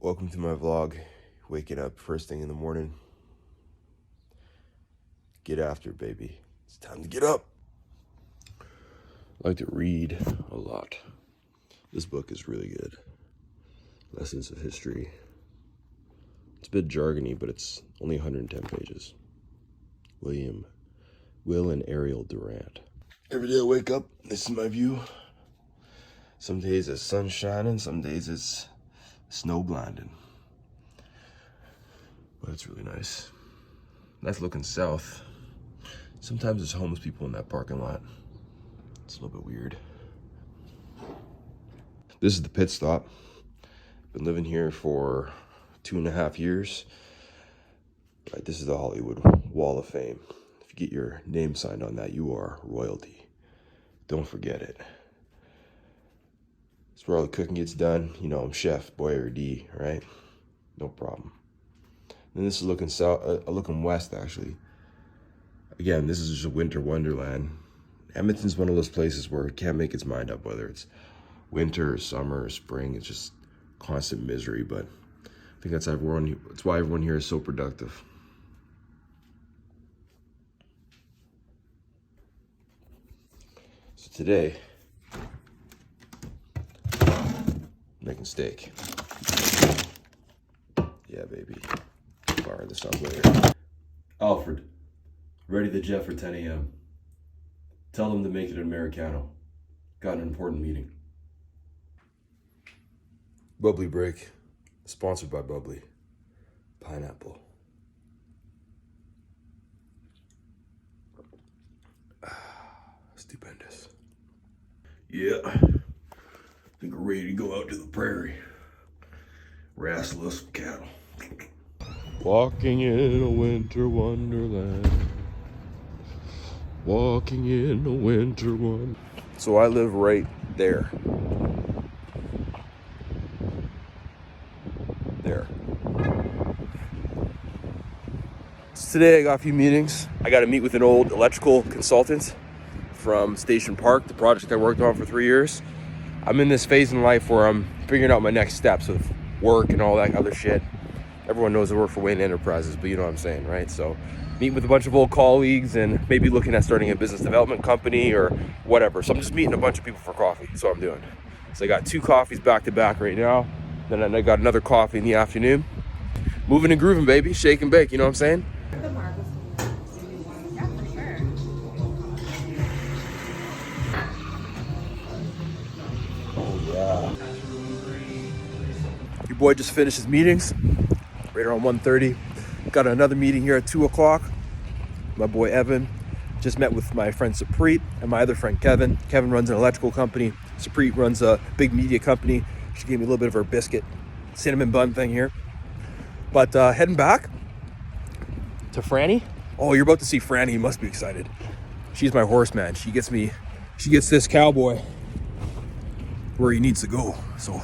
Welcome to my vlog. Waking up first thing in the morning. Get after it, baby. It's time to get up. I like to read a lot. This book is really good. Lessons of History. It's a bit jargony, but it's only 110 pages. Will and Ariel Durant. Every day I wake up, this is my view. Some days it's sun shining, some days it's snow blinding. But it's really nice. That's looking south. Sometimes there's homeless people in that parking lot. It's a little bit weird. This is the Pitstop. Been living here for 2.5 years. Right, this is the Hollywood Wall of Fame. If you get your name signed on that, you are royalty. Don't forget it. It's where all the cooking gets done. You know, I'm Chef Boyer D, right? No problem. And this is looking south, looking west actually. Again, this is just a winter wonderland. Edmonton's one of those places where it can't make its mind up whether it's winter or summer or spring. It's just constant misery, but I think that's why everyone here is so productive. So today, making steak. Yeah, baby. Fire this up later. Alfred, ready the jet for 10 a.m. Tell them to make it an Americano. Got an important meeting. Bubbly break. Sponsored by Bubbly. Pineapple. Stupendous. Yeah. I think we're ready to go out to the prairie. Wrestle us some cattle. Walking in a winter wonderland. Walking in a winter wonderland. So I live right there. There. So today I got a few meetings. I got to meet with an old electrical consultant from Station Park, the project I worked on for 3 years. I'm in this phase in life where I'm figuring out my next steps with work and all that other shit. Everyone knows I work for Wayne Enterprises, but you know what I'm saying, right? So meeting with a bunch of old colleagues and maybe looking at starting a business development company or whatever. So I'm just meeting a bunch of people for coffee. That's what I'm doing. So I got 2 coffees back to back right now. Then I got another coffee in the afternoon. Moving and grooving, baby. Shake and bake, you know what I'm saying? Your boy just finished his meetings right around 1:30. Got another meeting here at 2 o'clock. My boy Evan just met with my friend Saprit and my other friend Kevin. Kevin runs an electrical company. Saprit runs a big media company. She gave me a little bit of her biscuit cinnamon bun thing here. But heading back to Franny. Oh, you're about to see Franny. You must be excited. She's my horse, man. She gets this cowboy where he needs to go. So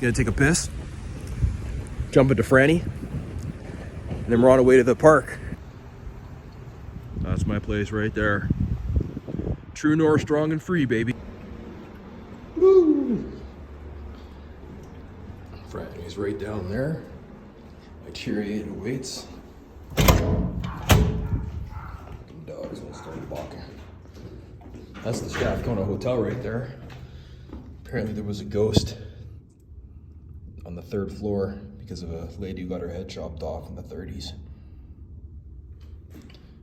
gonna take a piss, jump into Franny, and then we're on our way to the park. That's my place right there. True North, strong and free, baby. Woo! Franny's right down there. My Cheeriator awaits. Fucking dog's gonna start barking. That's the Strathcona Hotel right there. Apparently there was a ghost on the 3rd floor because of a lady who got her head chopped off in the 30s.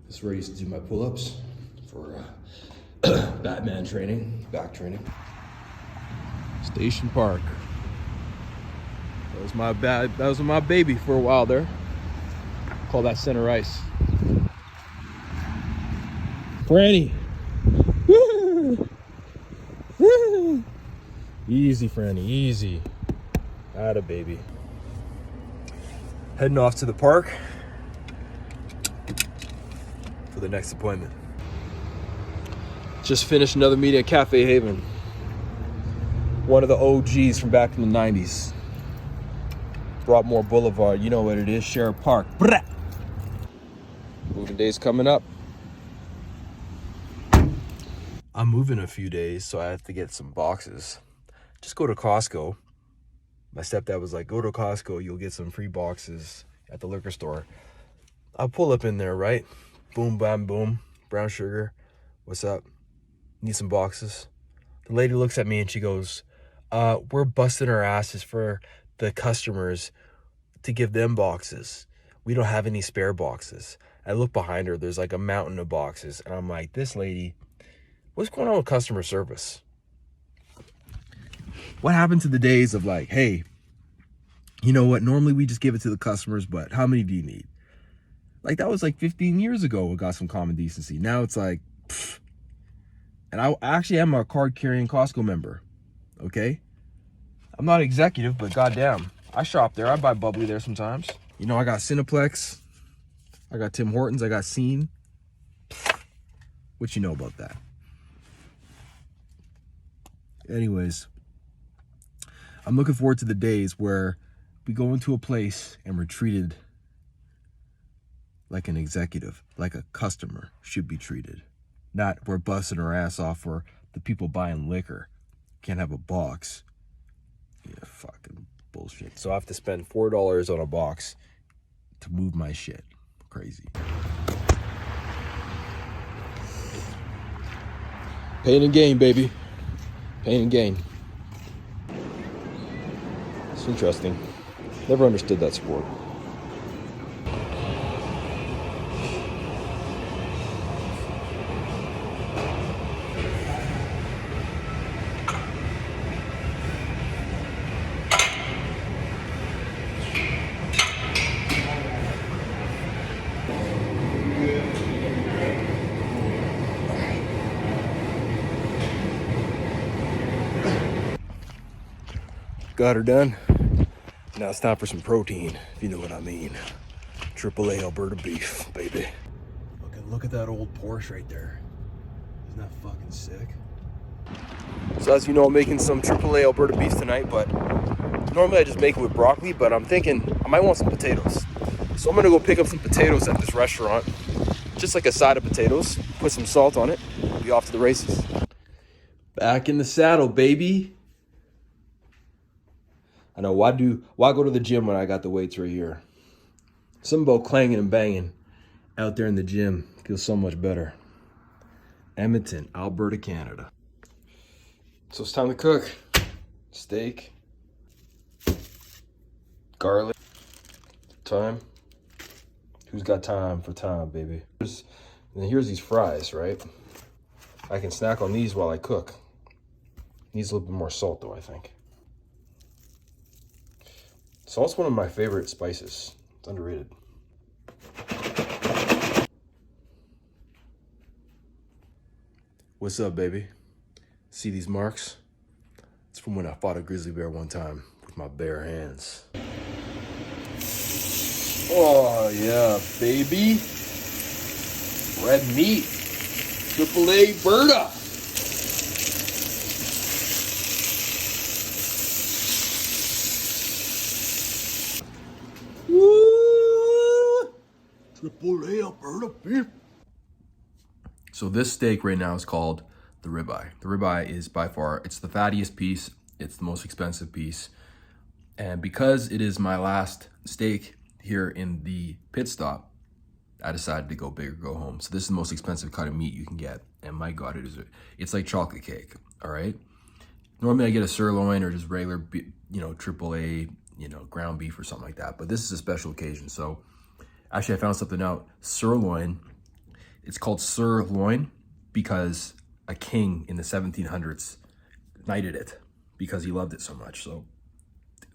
This is where I used to do my pull-ups for Batman training, back training. Station Park. That was my baby for a while there. Call that center ice. Franny. Woo! Woo! Easy, Franny, easy. Atta baby. Heading off to the park for the next appointment. Just finished another meeting at Cafe Haven. One of the OGs from back in the 90s. Broadmoor Boulevard, you know what it is, Sheriff Park. Blah! Moving day's coming up. I'm moving in a few days, so I have to get some boxes. Just go to Costco, My stepdad was like, go to Costco, you'll get some free boxes at the liquor store. I'll pull up in there, right? Boom, bam, boom. Brown sugar. What's up? Need some boxes? The lady looks at me and she goes, we're busting our asses for the customers to give them boxes. We don't have any spare boxes. I look behind her, there's like a mountain of boxes. And I'm like, this lady, what's going on with customer service? What happened to the days of like, hey, you know what? Normally we just give it to the customers, but how many do you need? Like that was like 15 years ago. We got some common decency. Now it's like, pfft. And I actually am a card carrying Costco member. Okay. I'm not executive, but goddamn, I shop there. I buy bubbly there sometimes. You know, I got Cineplex. I got Tim Hortons. I got Scene. What you know about that? Anyways, I'm looking forward to the days where we go into a place and we're treated like an executive, like a customer should be treated. Not we're busting our ass off for the people buying liquor. Can't have a box. Yeah, fucking bullshit. So I have to spend $4 on a box to move my shit. Crazy. Pain and gain, baby. Pain and gain. It's interesting. Never understood that sport. Got her done. Now it's time for some protein, if you know what I mean. AAA Alberta beef, baby. Look at that old Porsche right there. Isn't that fucking sick? So as you know, I'm making some AAA Alberta beef tonight, but normally I just make it with broccoli, but I'm thinking I might want some potatoes. So I'm gonna go pick up some potatoes at this restaurant. Just like a side of potatoes, put some salt on it, be off to the races. Back in the saddle, baby. I know, why go to the gym when I got the weights right here? Something about clanging and banging out there in the gym feels so much better. Edmonton, Alberta, Canada. So it's time to cook. Steak. Garlic. Thyme. Who's got time for thyme, baby? Here's these fries, right? I can snack on these while I cook. Needs a little bit more salt though, I think. Salt's one of my favorite spices. It's underrated. What's up, baby? See these marks? It's from when I fought a grizzly bear one time with my bare hands. Oh, yeah, baby. Red meat. AAA Berta. AAA Alberta beef. So this steak right now is called the ribeye. The ribeye is by far, it's the fattiest piece. It's the most expensive piece. And because it is my last steak here in the Pitstop, I decided to go big or go home. So this is the most expensive cut of meat you can get. And my God, it's like chocolate cake, all right? Normally I get a sirloin or just regular, AAA, ground beef or something like that. But this is a special occasion. So actually I found something out. Sirloin, it's called sirloin because a king in the 1700s knighted it because he loved it so much. So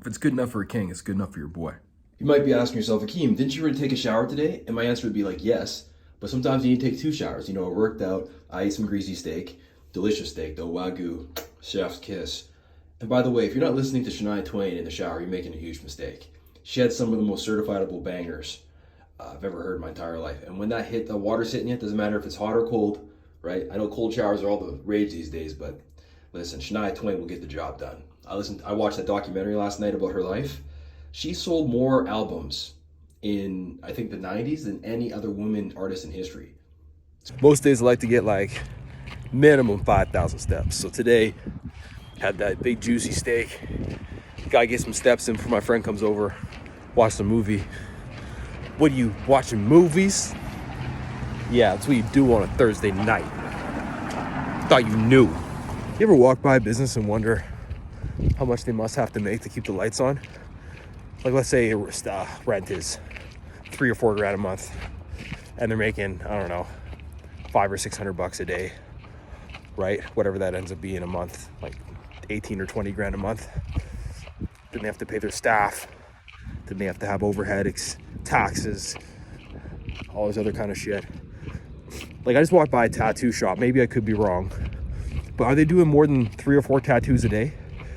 if it's good enough for a king, it's good enough for your boy. You might be asking yourself, Akeem, didn't you already take a shower today? And my answer would be like, yes. But sometimes you need to take 2 showers. It worked out. I ate some greasy steak. Delicious steak, though. Wagyu. Chef's kiss. And by the way, if you're not listening to Shania Twain in the shower, you're making a huge mistake. She had some of the most certifiable bangers I've ever heard in my entire life. And when that hit, the water's hitting you, it doesn't matter if it's hot or cold, right? I know cold showers are all the rage these days, but listen, Shania Twain will get the job done. I watched that documentary last night about her life. She sold more albums in, I think, the 90s than any other woman artist in history. Most days I like to get like minimum 5,000 steps. So today, had that big juicy steak, Gotta get some steps in before my friend comes over. Watch the movie. What are you watching, movies? Yeah, that's what you do on a Thursday night. Thought you knew. You ever walk by a business and wonder how much they must have to make to keep the lights on? Like, let's say rent is $3 or $4 grand a month, and they're making, I don't know, $500 or $600 a day, right? Whatever that ends up being a month, like 18 or 20 grand a month. Then they have to pay their staff. Then they have to have overhead, taxes, all this other kind of shit. Like, I just walked by a tattoo shop. Maybe I could be wrong, but are they doing more than 3 or 4 tattoos a day?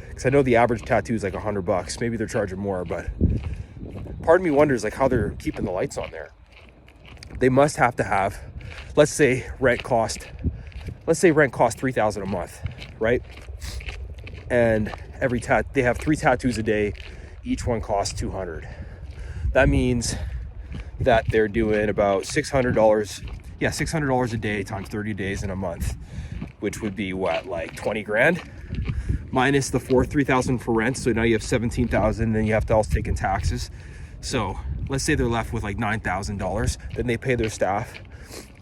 Because I know the average tattoo is like $100. Maybe they're charging more, but part of me wonders like how they're keeping the lights on there. They must have to have, let's say rent cost $3,000 a month, right? And they have 3 tattoos a day. Each one costs $200. That means that they're doing about $600. Yeah, $600 a day times 30 days in a month, which would be what, like 20 grand? Minus the $3,000 for rent. So now you have $17,000, then you have to also take in taxes. So let's say they're left with like $9,000. Then they pay their staff.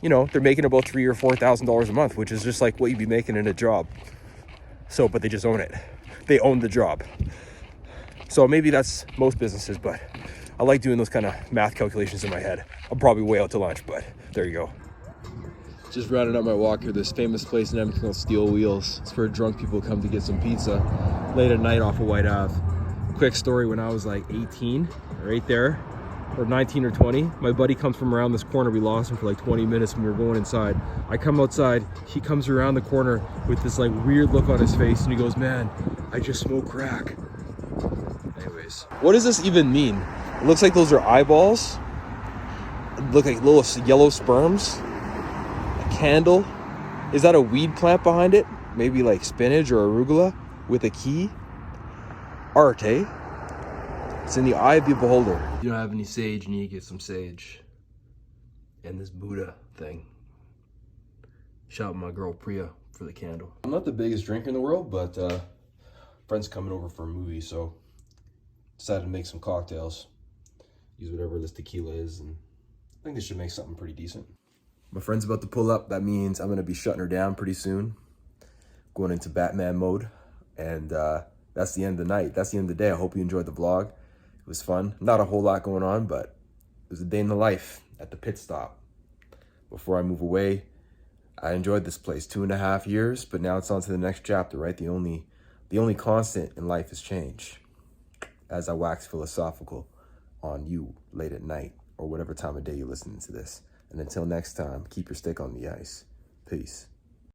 You know, they're making about $3,000 or $4,000 a month, which is just like what you'd be making in a job. So, but they just own it. They own the job. So maybe that's most businesses, but I like doing those kind of math calculations in my head. I'm probably way out to lunch, but there you go. Just rounding up my walk here, this famous place in Edmonton called Steel Wheels. It's for drunk people who come to get some pizza late at night off of White Ave. Quick story, when I was like 18, right there, or 19 or 20, my buddy comes from around this corner. We lost him for like 20 minutes when we were going inside. I come outside, he comes around the corner with this like weird look on his face, and he goes, "Man, I just smoked crack." Anyways, what does this even mean? It looks like those are eyeballs. It look like little yellow sperms. Candle. Is that a weed plant behind it? Maybe like spinach or arugula with a key. Art, eh? It's in the eye of the beholder. You don't have any sage, you need to get some sage. And this Buddha thing. Shout out my girl Priya for the candle. I'm not the biggest drinker in the world, but friends coming over for a movie, so decided to make some cocktails. Use whatever this tequila is, and I think they should make something pretty decent. My friend's about to pull up. That means I'm going to be shutting her down pretty soon. Going into Batman mode. And that's the end of the night. That's the end of the day. I hope you enjoyed the vlog. It was fun. Not a whole lot going on, but it was a day in the life at the Pitstop. Before I move away, I enjoyed this place 2.5 years, but now it's on to the next chapter, right? The only constant in life is change. As I wax philosophical on you late at night or whatever time of day you're listening to this. And until next time, keep your stick on the ice. Peace.